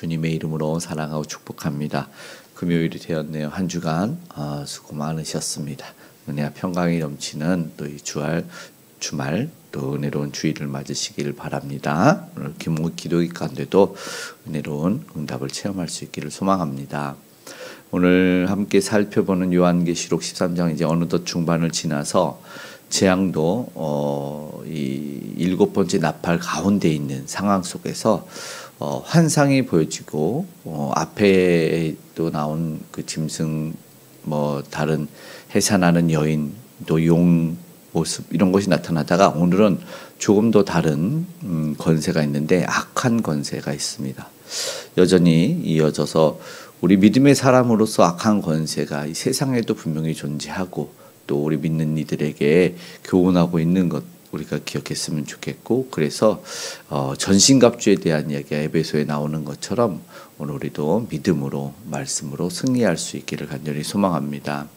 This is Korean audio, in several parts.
주님의 이름으로 사랑하고 축복합니다. 금요일이 되었네요. 한 주간 수고 많으셨습니다. 은혜와 평강이 넘치는 또 이 주말 또 은혜로운 주일을 맞으시길 바랍니다. 오늘 기도의 가운데도 은혜로운 응답을 체험할 수 있기를 소망합니다. 오늘 함께 살펴보는 요한계시록 13장 이제 어느덧 중반을 지나서 재앙도 이 7번째 나팔 가운데 있는 상황 속에서 환상이 보여지고 앞에 또 나온 그 짐승 다른 해산하는 여인 또 용 모습 이런 것이 나타나다가 오늘은 조금 더 다른 권세가 있는데 악한 권세가 있습니다. 여전히 이어져서 우리 믿음의 사람으로서 악한 권세가 이 세상에도 분명히 존재하고 또 우리 믿는 이들에게 교훈하고 있는 것 우리가 기억했으면 좋겠고, 그래서 전신갑주에 대한 이야기가 에베소에 나오는 것처럼 오늘 우리도 믿음으로 말씀으로 승리할 수 있기를 간절히 소망합니다.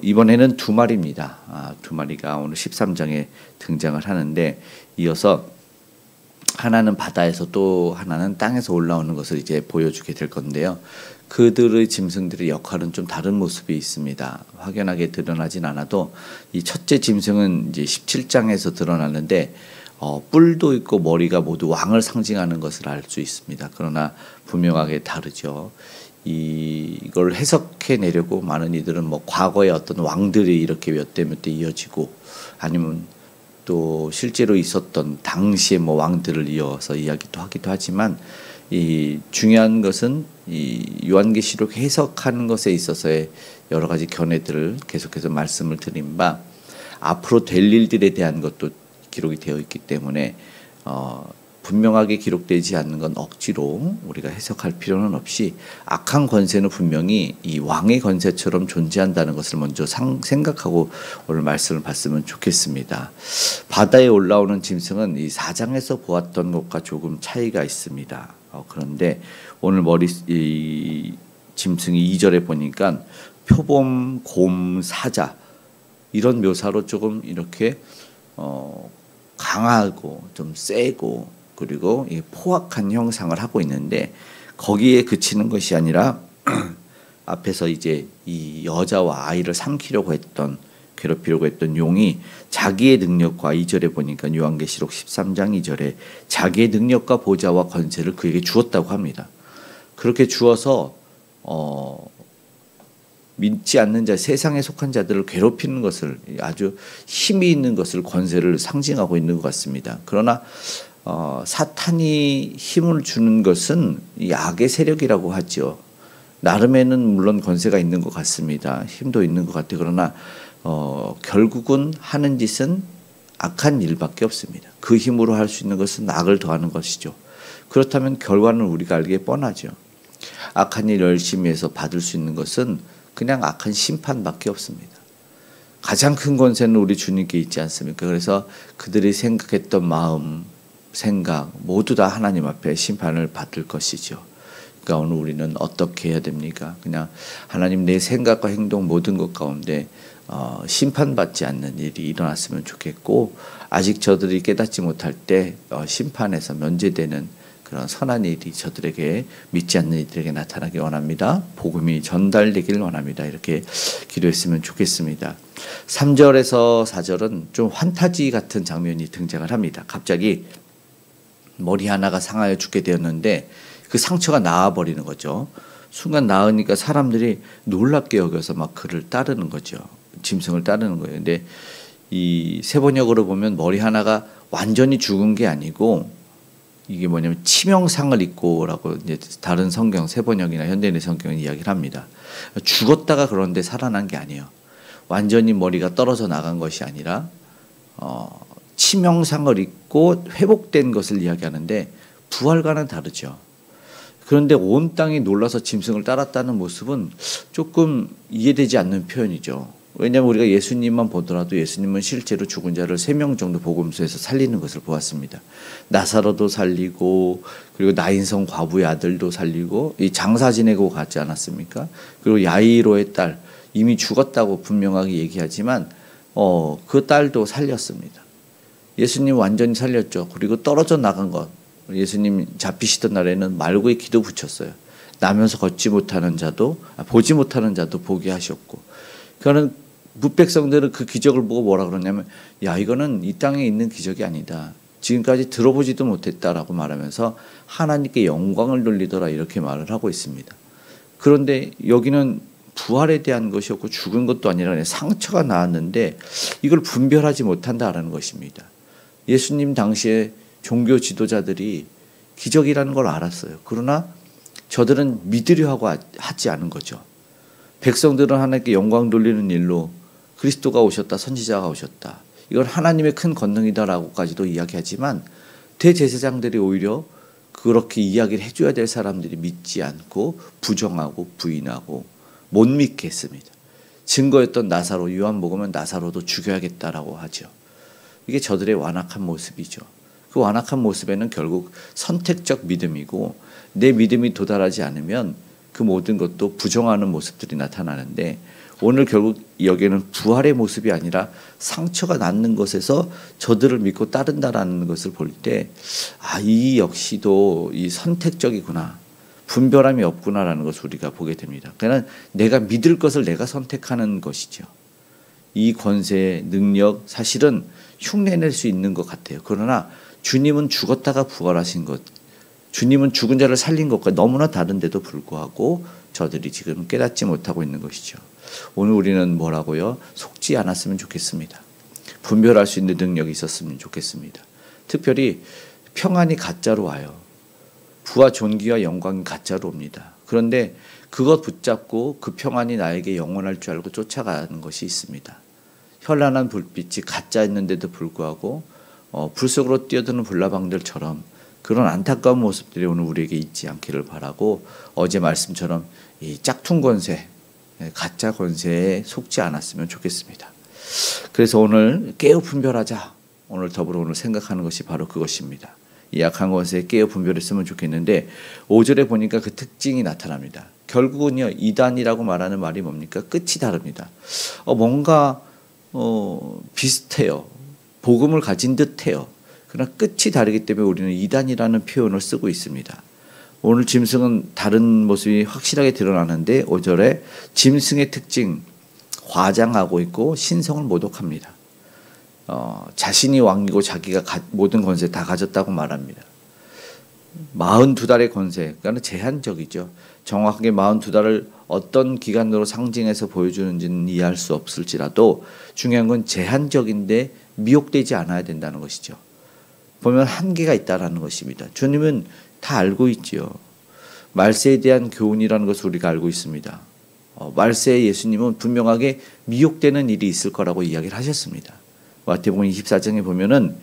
이번에는 두 마리입니다. 두 마리가 오늘 13장에 등장을 하는데, 이어서 하나는 바다에서 또 하나는 땅에서 올라오는 것을 이제 보여주게 될 건데요. 그들의 짐승들의 역할은 좀 다른 모습이 있습니다. 확연하게 드러나진 않아도 이 첫째 짐승은 이제 17장에서 드러나는데 뿔도 있고 머리가 모두 왕을 상징하는 것을 알 수 있습니다. 그러나 분명하게 다르죠. 이걸 해석해 내려고 많은 이들은 과거의 어떤 왕들이 이렇게 몇 대 이어지고 아니면 또 실제로 있었던 당시의 왕들을 이어서 이야기도 하기도 하지만, 이 중요한 것은 이 요한계시록 해석하는 것에 있어서의 여러 가지 견해들을 계속해서 말씀을 드린 바, 앞으로 될 일들에 대한 것도 기록이 되어 있기 때문에 분명하게 기록되지 않는 건 억지로 우리가 해석할 필요는 없이 악한 권세는 분명히 이 왕의 권세처럼 존재한다는 것을 먼저 생각하고 오늘 말씀을 봤으면 좋겠습니다. 바다에 올라오는 짐승은 이 4장에서 보았던 것과 조금 차이가 있습니다. 그런데 오늘 이 짐승이 2절에 보니까 표범, 곰, 사자 이런 묘사로 조금 이렇게 강하고 좀 세고 그리고 이 포악한 형상을 하고 있는데, 거기에 그치는 것이 아니라 앞에서 이제 이 여자와 아이를 삼키려고 했던, 괴롭히려고 했던 용이 자기의 능력과 2절에 보니까 요한계시록 13장 2절에 자기의 능력과 보좌와 권세를 그에게 주었다고 합니다. 그렇게 주어서 믿지 않는 자, 세상에 속한 자들을 괴롭히는 것을, 아주 힘이 있는 것을, 권세를 상징하고 있는 것 같습니다. 그러나 사탄이 힘을 주는 것은 이 악의 세력이라고 하죠. 나름에는 물론 권세가 있는 것 같습니다. 힘도 있는 것 같아요. 그러나 결국은 하는 짓은 악한 일밖에 없습니다. 그 힘으로 할 수 있는 것은 악을 더하는 것이죠. 그렇다면 결과는 우리가 알기에 뻔하죠. 악한 일 열심히 해서 받을 수 있는 것은 그냥 악한 심판밖에 없습니다. 가장 큰 권세는 우리 주님께 있지 않습니까? 그래서 그들이 생각했던 마음, 생각 모두 다 하나님 앞에 심판을 받을 것이죠. 그러니까 오늘 우리는 어떻게 해야 됩니까? 그냥 하나님, 내 생각과 행동 모든 것 가운데 심판받지 않는 일이 일어났으면 좋겠고, 아직 저들이 깨닫지 못할 때 심판에서 면제되는 그런 선한 일이 저들에게, 믿지 않는 이들에게 나타나기 원합니다. 복음이 전달되길 원합니다. 이렇게 기도했으면 좋겠습니다. 3절에서 4절은 좀 환타지 같은 장면이 등장을 합니다. 갑자기 머리 하나가 상하여 죽게 되었는데 그 상처가 나아버리는 거죠. 순간 나으니까 사람들이 놀랍게 여겨서 막 그를 따르는 거죠. 짐승을 따르는 거예요. 근데 이 세번역으로 보면 머리 하나가 완전히 죽은 게 아니고, 이게 뭐냐면 치명상을 입고라고 이제 다른 성경, 세번역이나 현대인의 성경은 이야기를 합니다. 죽었다가 그런데 살아난 게 아니에요. 완전히 머리가 떨어져 나간 것이 아니라 치명상을 입고 회복된 것을 이야기하는데, 부활과는 다르죠. 그런데 온 땅이 놀라서 짐승을 따랐다는 모습은 조금 이해되지 않는 표현이죠. 왜냐하면 우리가 예수님만 보더라도 예수님은 실제로 죽은 자를 3명 정도 복음서에서 살리는 것을 보았습니다. 나사로도 살리고, 그리고 나인성 과부의 아들도 살리고, 이 장사 지내고 가지 않았습니까? 그리고 야이로의 딸, 이미 죽었다고 분명하게 얘기하지만 그 딸도 살렸습니다. 예수님 완전히 살렸죠. 그리고 떨어져 나간 것, 예수님 잡히시던 날에는 말고의 기도 붙였어요. 나면서 걷지 못하는 자도 보지 못하는 자도 보게 하셨고, 그거는 무백성들은 그 기적을 보고 뭐라 그러냐면, 야, 이거는 이 땅에 있는 기적이 아니다. 지금까지 들어보지도 못했다라고 말하면서 하나님께 영광을 돌리더라, 이렇게 말을 하고 있습니다. 그런데 여기는 부활에 대한 것이었고 죽은 것도 아니라 상처가 나왔는데 이걸 분별하지 못한다라는 것입니다. 예수님 당시에 종교 지도자들이 기적이라는 걸 알았어요. 그러나 저들은 믿으려 하고 하지 않은 거죠. 백성들은 하나님께 영광 돌리는 일로 그리스도가 오셨다, 선지자가 오셨다, 이건 하나님의 큰 권능이다라고까지도 이야기하지만 대제사장들이 오히려 그렇게 이야기를 해줘야 될 사람들이 믿지 않고 부정하고 부인하고 못 믿게 했습니다. 증거였던 나사로, 요한복음은 나사로도 죽여야겠다라고 하죠. 이게 저들의 완악한 모습이죠. 그 완악한 모습에는 결국 선택적 믿음이고, 내 믿음이 도달하지 않으면 그 모든 것도 부정하는 모습들이 나타나는데, 오늘 결국 여기에는 부활의 모습이 아니라 상처가 낫는 것에서 저들을 믿고 따른다라는 것을 볼 때, 아, 이 역시도 이 선택적이구나, 분별함이 없구나라는 것을 우리가 보게 됩니다. 그러나 내가 믿을 것을 내가 선택하는 것이죠. 이 권세, 능력, 사실은 흉내낼 수 있는 것 같아요. 그러나 주님은 죽었다가 부활하신 것, 주님은 죽은 자를 살린 것과 너무나 다른데도 불구하고 저들이 지금 깨닫지 못하고 있는 것이죠. 오늘 우리는 뭐라고요? 속지 않았으면 좋겠습니다. 분별할 수 있는 능력이 있었으면 좋겠습니다. 특별히 평안이 가짜로 와요. 부와 존귀와 영광이 가짜로 옵니다. 그런데 그것 붙잡고 그 평안이 나에게 영원할 줄 알고 쫓아가는 것이 있습니다. 현란한 불빛이 가짜였는데도 불구하고 불 속으로 뛰어드는 불나방들처럼 그런 안타까운 모습들이 오늘 우리에게 있지 않기를 바라고, 어제 말씀처럼 이 짝퉁 권세, 가짜 권세에 속지 않았으면 좋겠습니다. 그래서 오늘 깨어 분별하자, 오늘 더불어 오늘 생각하는 것이 바로 그것입니다. 이 약한 권세에 깨어 분별했으면 좋겠는데 5절에 보니까 그 특징이 나타납니다. 결국은요, 이단이라고 말하는 말이 뭡니까? 끝이 다릅니다. 뭔가 비슷해요. 복음을 가진 듯해요. 그러나 끝이 다르기 때문에 우리는 이단이라는 표현을 쓰고 있습니다. 오늘 짐승은 다른 모습이 확실하게 드러나는데 5절에 짐승의 특징, 과장하고 있고 신성을 모독합니다. 자신이 왕이고 자기가 모든 권세 다 가졌다고 말합니다. 42달의 권세, 그러니까 제한적이죠. 정확하게 42달을 어떤 기간으로 상징해서 보여주는지는 이해할 수 없을지라도 중요한 건 제한적인데 미혹되지 않아야 된다는 것이죠. 보면 한계가 있다는 것입니다. 주님은 다 알고 있죠. 말세에 대한 교훈이라는 것을 우리가 알고 있습니다. 말세에 예수님은 분명하게 미혹되는 일이 있을 거라고 이야기를 하셨습니다. 마태복음 24장에 보면은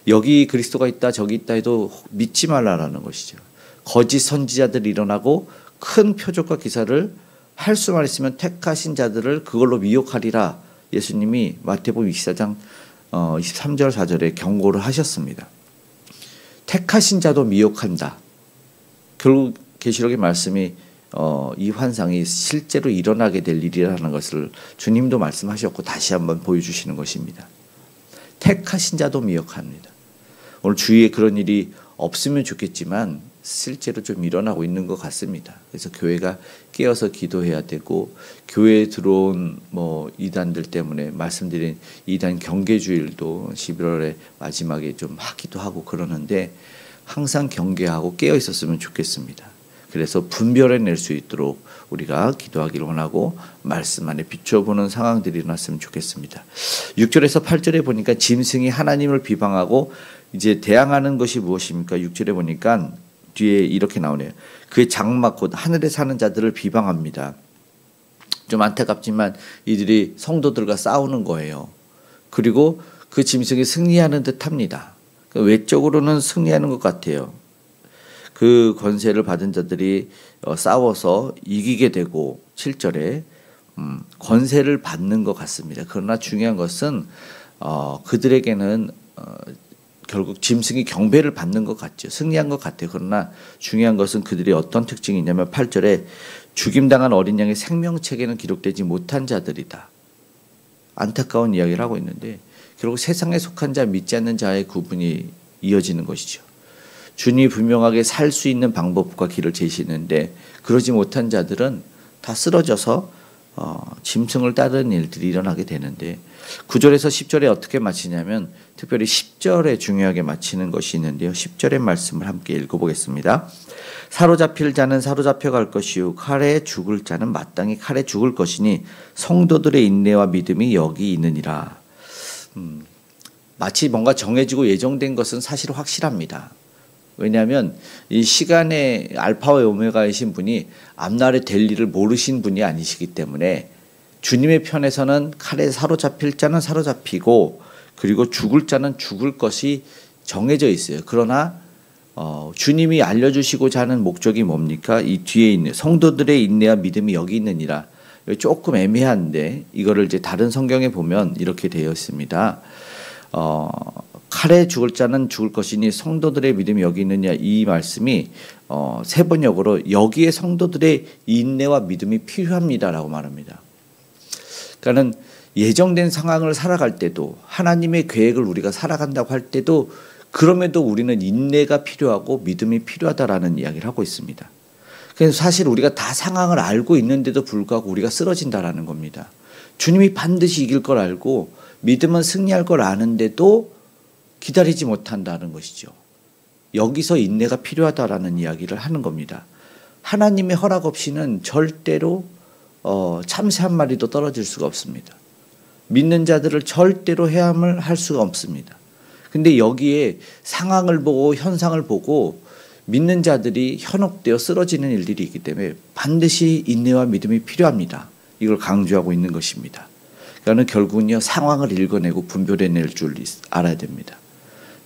여기 그리스도가 있다 저기 있다 해도 믿지 말라라는 것이죠. 거짓 선지자들이 일어나고 큰 표적과 기사를 할 수만 있으면 택하신 자들을 그걸로 미혹하리라, 예수님이 마태복음 24장 23절 4절에 경고를 하셨습니다. 택하신 자도 미혹한다. 결국 계시록의 말씀이 이 환상이 실제로 일어나게 될 일이라는 것을 주님도 말씀하셨고 다시 한번 보여주시는 것입니다. 택하신 자도 미혹합니다. 오늘 주위에 그런 일이 없으면 좋겠지만 실제로 좀 일어나고 있는 것 같습니다. 그래서 교회가 깨어서 기도해야 되고, 교회에 들어온 이단들 때문에 말씀드린 이단 경계주일도 11월에 마지막에 좀 하기도 하고 그러는데 항상 경계하고 깨어 있었으면 좋겠습니다. 그래서 분별해낼 수 있도록 우리가 기도하기를 원하고 말씀 안에 비춰보는 상황들이 일어났으면 좋겠습니다. 6절에서 8절에 보니까 짐승이 하나님을 비방하고 이제 대항하는 것이 무엇입니까? 6절에 보니까 뒤에 이렇게 나오네요. 그의 장막 곧 하늘에 사는 자들을 비방합니다. 좀 안타깝지만 이들이 성도들과 싸우는 거예요. 그리고 그 짐승이 승리하는 듯합니다. 외적으로는 승리하는 것 같아요. 그 권세를 받은 자들이 싸워서 이기게 되고 7절에 권세를 받는 것 같습니다. 그러나 중요한 것은 그들에게는 결국 짐승이 경배를 받는 것 같죠. 승리한 것 같아요. 그러나 중요한 것은 그들이 어떤 특징이 있냐면 8절에 죽임당한 어린 양의 생명책에는 기록되지 못한 자들이다. 안타까운 이야기를 하고 있는데 결국 세상에 속한 자, 믿지 않는 자의 구분이 이어지는 것이죠. 주님이 분명하게 살 수 있는 방법과 길을 제시했는데 그러지 못한 자들은 다 쓰러져서 짐승을 따르는 일들이 일어나게 되는데 9절에서 10절에 어떻게 마치냐면 특별히 10절에 중요하게 마치는 것이 있는데요. 10절의 말씀을 함께 읽어보겠습니다. 사로잡힐 자는 사로잡혀갈 것이요 칼에 죽을 자는 마땅히 칼에 죽을 것이니 성도들의 인내와 믿음이 여기 있느니라. 마치 뭔가 정해지고 예정된 것은 사실 확실합니다. 왜냐하면 이 시간의 알파와 오메가이신 분이 앞날에 될 일을 모르신 분이 아니시기 때문에 주님의 편에서는 칼에 사로잡힐 자는 사로잡히고 그리고 죽을 자는 죽을 것이 정해져 있어요. 그러나 주님이 알려주시고자 하는 목적이 뭡니까? 이 뒤에 있는 성도들의 인내와 믿음이 여기 있느니라. 조금 애매한데 이거를 이제 다른 성경에 보면 이렇게 되어 있습니다. 칼에 죽을 자는 죽을 것이니 성도들의 믿음이 여기 있느냐 이 말씀이 세 번역으로 여기에 성도들의 인내와 믿음이 필요합니다라고 말합니다. 그러니까는 예정된 상황을 살아갈 때도 하나님의 계획을 우리가 살아간다고 할 때도 그럼에도 우리는 인내가 필요하고 믿음이 필요하다라는 이야기를 하고 있습니다. 그래서 사실 우리가 다 상황을 알고 있는데도 불구하고 우리가 쓰러진다라는 겁니다. 주님이 반드시 이길 걸 알고 믿음은 승리할 걸 아는데도 기다리지 못한다는 것이죠. 여기서 인내가 필요하다라는 이야기를 하는 겁니다. 하나님의 허락 없이는 절대로 참새 한 마리도 떨어질 수가 없습니다. 믿는 자들을 절대로 해함을 할 수가 없습니다. 근데 여기에 상황을 보고 현상을 보고 믿는 자들이 현혹되어 쓰러지는 일들이 있기 때문에 반드시 인내와 믿음이 필요합니다. 이걸 강조하고 있는 것입니다. 그러니까 결국은요 상황을 읽어내고 분별해낼 줄 알아야 됩니다.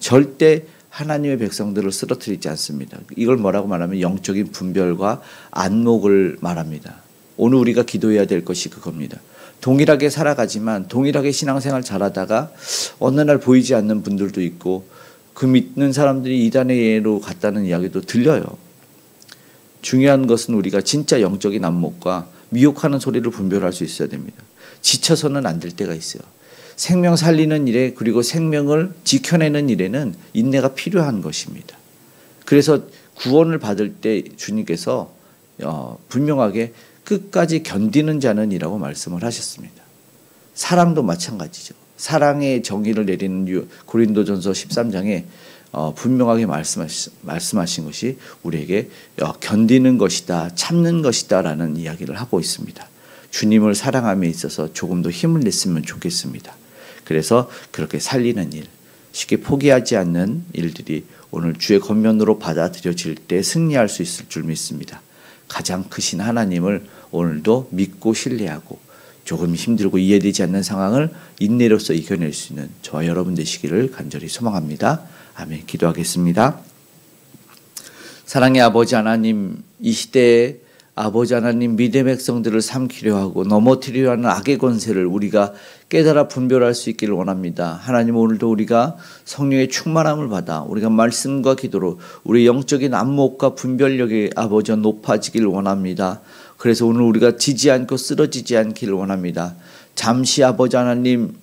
절대 하나님의 백성들을 쓰러뜨리지 않습니다. 이걸 뭐라고 말하면 영적인 분별과 안목을 말합니다. 오늘 우리가 기도해야 될 것이 그겁니다. 동일하게 살아가지만 동일하게 신앙생활 잘하다가 어느 날 보이지 않는 분들도 있고 그 믿는 사람들이 이단으로 갔다는 이야기도 들려요. 중요한 것은 우리가 진짜 영적인 안목과 미혹하는 소리를 분별할 수 있어야 됩니다. 지쳐서는 안 될 때가 있어요. 생명 살리는 일에 그리고 생명을 지켜내는 일에는 인내가 필요한 것입니다. 그래서 구원을 받을 때 주님께서 분명하게 끝까지 견디는 자는 이라고 말씀을 하셨습니다. 사랑도 마찬가지죠. 사랑의 정의를 내리는 고린도전서 13장에 분명하게 말씀하신 것이 우리에게 견디는 것이다, 참는 것이다 라는 이야기를 하고 있습니다. 주님을 사랑함에 있어서 조금 더 힘을 냈으면 좋겠습니다. 그래서 그렇게 살리는 일, 쉽게 포기하지 않는 일들이 오늘 주의 권면으로 받아들여질 때 승리할 수 있을 줄 믿습니다. 가장 크신 하나님을 오늘도 믿고 신뢰하고 조금 힘들고 이해되지 않는 상황을 인내로서 이겨낼 수 있는 저와 여러분 되시기를 간절히 소망합니다. 아멘. 기도하겠습니다. 사랑의 아버지 하나님, 이 시대에 아버지 하나님 믿음의 백성들을 삼키려 하고 넘어뜨리려 하는 악의 권세를 우리가 깨달아 분별할 수 있기를 원합니다. 하나님 오늘도 우리가 성령의 충만함을 받아 우리가 말씀과 기도로 우리 영적인 안목과 분별력이 아버지와 높아지기를 원합니다. 그래서 오늘 우리가 지지 않고 쓰러지지 않기를 원합니다. 잠시 아버지 하나님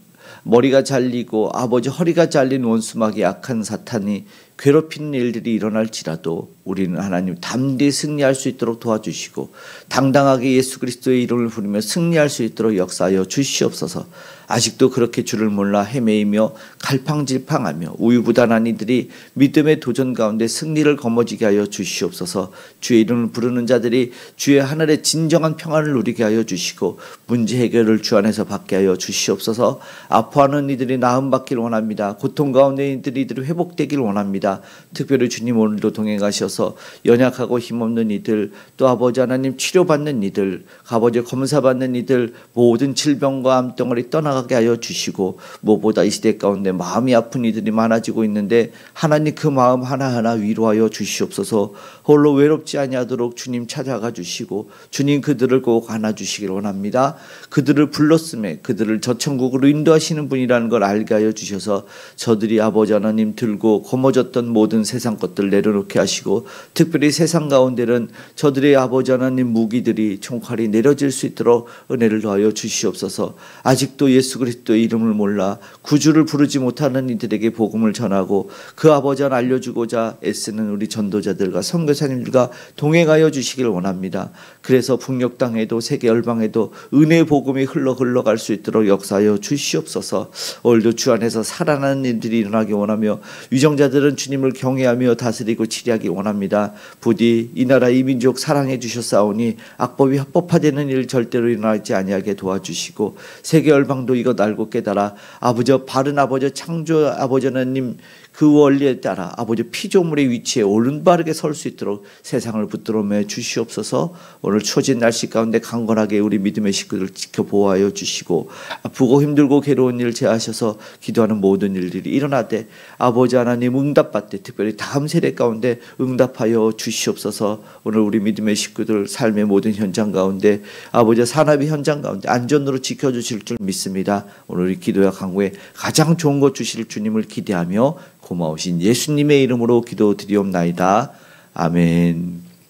머리가 잘리고 아버지 허리가 잘린 원수막이 악한 사탄이 괴롭히는 일들이 일어날지라도 우리는 하나님 담대히 승리할 수 있도록 도와주시고 당당하게 예수 그리스도의 이름을 부르며 승리할 수 있도록 역사하여 주시옵소서. 아직도 그렇게 주를 몰라 헤매이며 갈팡질팡하며 우유부단한 이들이 믿음의 도전 가운데 승리를 거머쥐게 하여 주시옵소서. 주의 이름을 부르는 자들이 주의 하늘의 진정한 평안을 누리게 하여 주시고 문제 해결을 주 안에서 받게 하여 주시옵소서. 아파하는 이들이 나음받기를 원합니다. 고통 가운데 이들이 회복되기를 원합니다. 특별히 주님 오늘도 동행하셔서 연약하고 힘없는 이들 또 아버지 하나님 치료받는 이들 아버지 검사받는 이들 모든 질병과 암덩어리 떠나가게 하여 주시고 무엇보다 이 시대 가운데 마음이 아픈 이들이 많아지고 있는데 하나님 그 마음 하나하나 위로하여 주시옵소서. 홀로 외롭지 아니하도록 주님 찾아가 주시고 주님 그들을 꼭 안아주시길 원합니다. 그들을 불렀음에 그들을 저 천국으로 인도하시는 분이라는 걸 알게 하여 주셔서 저들이 아버지 하나님 들고 거머졌던 있었던 모든 세상 것들 내려놓게 하시고 특별히 세상 가운데는 저들의 아버지 하나님 무기들이 총칼이 내려질 수 있도록 은혜를 더하여 주시옵소서. 아직도 예수 그리스도의 이름을 몰라 구주를 부르지 못하는 이들에게 복음을 전하고 그 아버지 하나 알려주고자 애쓰는 우리 전도자들과 선교사님들과 동행하여 주시길 원합니다. 그래서 북녘 땅에도 세계 열방에도 은혜의 복음이 흘러갈 수 있도록 역사하여 주시옵소서. 오늘도 주 안에서 살아나는 일들이 일어나기 원하며 위정자들은 주님을 경외하며 다스리고 치리하기 원합니다. 부디 이 나라 이 민족 사랑해 주셨사오니 악법이 합법화되는 일 절대로 일어나지 아니하게 도와주시고 세계 열방도 이것 알고 깨달아 아버지 바른 아버지 창조 아버지 하나님 그 원리에 따라 아버지 피조물의 위치에 올바르게 설 수 있도록 세상을 붙들어 매 주시옵소서. 오늘 추워진 날씨 가운데 강건하게 우리 믿음의 식구들을 지켜 보호하여 주시고 아프고 힘들고 괴로운 일 제하셔서 기도하는 모든 일들이 일어나되 아버지 하나님 응답받되 특별히 다음 세대 가운데 응답하여 주시옵소서. 오늘 우리 믿음의 식구들 삶의 모든 현장 가운데 아버지 산업의 현장 가운데 안전으로 지켜주실 줄 믿습니다. 오늘 우리 기도와 강구에 가장 좋은 것 주실 주님을 기대하며 고마우신 예수님의 이름으로 기도드리옵나이다. 아멘.